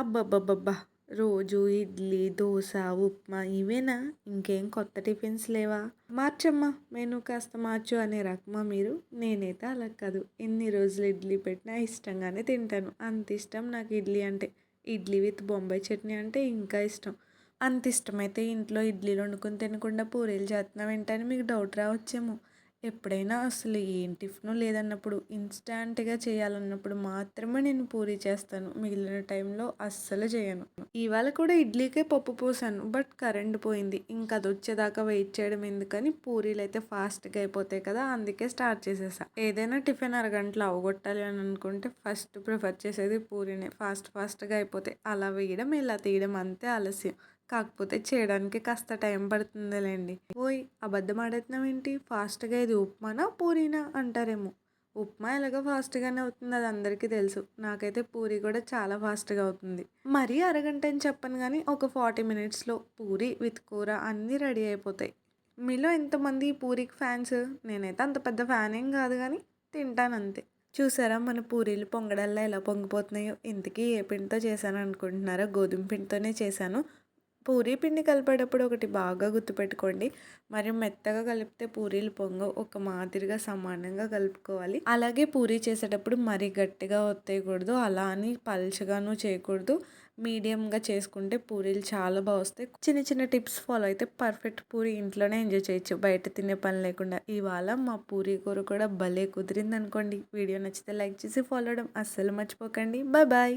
అబ్బబ్బబ్బబ్బా! రోజు ఇడ్లీ, దోస, ఉప్మా ఇవేనా? ఇంకేం కొత్త టిఫిన్స్ లేవా? మార్చమ్మా మెనూ కాస్త మార్చు అనే రకమా మీరు? నేనైతే అలా కాదు. ఎన్ని రోజులు ఇడ్లీ పెట్టినా ఇష్టంగానే తింటాను. అంత ఇష్టం నాకు ఇడ్లీ అంటే. ఇడ్లీ విత్ బొంబాయి చట్నీ అంటే ఇంకా ఇష్టం. అంత ఇష్టమైతే ఇంట్లో ఇడ్లీలు వండుకొని తినకుండా పూరీలు చేస్తున్నావేంటని మీకు డౌట్ రావచ్చేమో. ఎప్పుడైనా అసలు ఏం టిఫిను లేదన్నప్పుడు ఇన్స్టాంట్గా చేయాలన్నప్పుడు మాత్రమే నేను పూరీ చేస్తాను. మిగిలిన టైంలో అస్సలు చేయను. ఇవాళ కూడా ఇడ్లీకే పప్పు పోసాను. బట్ కరెంట్ పోయింది. ఇంకా అది వచ్చేదాకా వెయిట్ చేయడం ఎందుకని పూరీలు అయితే ఫాస్ట్గా అయిపోతాయి కదా, అందుకే స్టార్ట్ చేసేసా. ఏదైనా టిఫిన్ అరగంటలో అవగొట్టాలి అని అనుకుంటే ఫస్ట్ ప్రిఫర్ చేసేది పూరీనే. ఫాస్ట్గా అయిపోతాయి. అలా వేయడం ఇలా తీయడం అంతే ఆలస్యం. కాకపోతే చేయడానికి కాస్త టైం పడుతుందిలేండి. ఓయ్ అబద్ధం ఆడుతున్నావేంటి? ఫాస్ట్గా ఇది ఉప్మానా పూరీనా అంటారేమో. ఉప్మా ఎలాగో ఫాస్ట్గానే అవుతుంది, అది అందరికీ తెలుసు. నాకైతే పూరీ కూడా చాలా ఫాస్ట్గా అవుతుంది. మరీ అరగంట అని చెప్పను కానీ ఒక 40 మినిట్స్లో పూరీ విత్ కూర అన్నీ రెడీ అయిపోతాయి. మీలో ఎంతమంది ఈ పూరీకి ఫ్యాన్స్? నేనైతే అంత పెద్ద ఫ్యాన్ ఏం కాదు కానీ తింటాను అంతే. చూసారా మన పూరీలు పొంగడల్లా ఎలా పొంగిపోతున్నాయో? ఇంతకీ ఏ పిండితో చేశాను అనుకుంటున్నారా? గోధుమ పిండితోనే చేశాను. పూరీ పిండి కలిపేటప్పుడు ఒకటి బాగా గుర్తుపెట్టుకోండి. మరి మెత్తగా కలిపితే పూరీలు పొంగవు. ఒక మాదిరిగా సమానంగా కలుపుకోవాలి. అలాగే పూరీ చేసేటప్పుడు మరీ గట్టిగా ఒత్తేయకూడదు. అలా అని పల్చగాను చేయకూడదు. మీడియంగా చేసుకుంటే పూరీలు చాలా బాగా వస్తాయి. చిన్న చిన్న టిప్స్ ఫాలో అయితే పర్ఫెక్ట్ పూరీ ఇంట్లోనే ఎంజాయ్ చేయొచ్చు, బయట తినే పని లేకుండా. ఇవాళ మా పూరీ కూర కూడా భలే కుదిరింది అనుకోండి. వీడియో నచ్చితే లైక్ చేసి ఫాలో అవడం అస్సలు మర్చిపోకండి. Bye bye.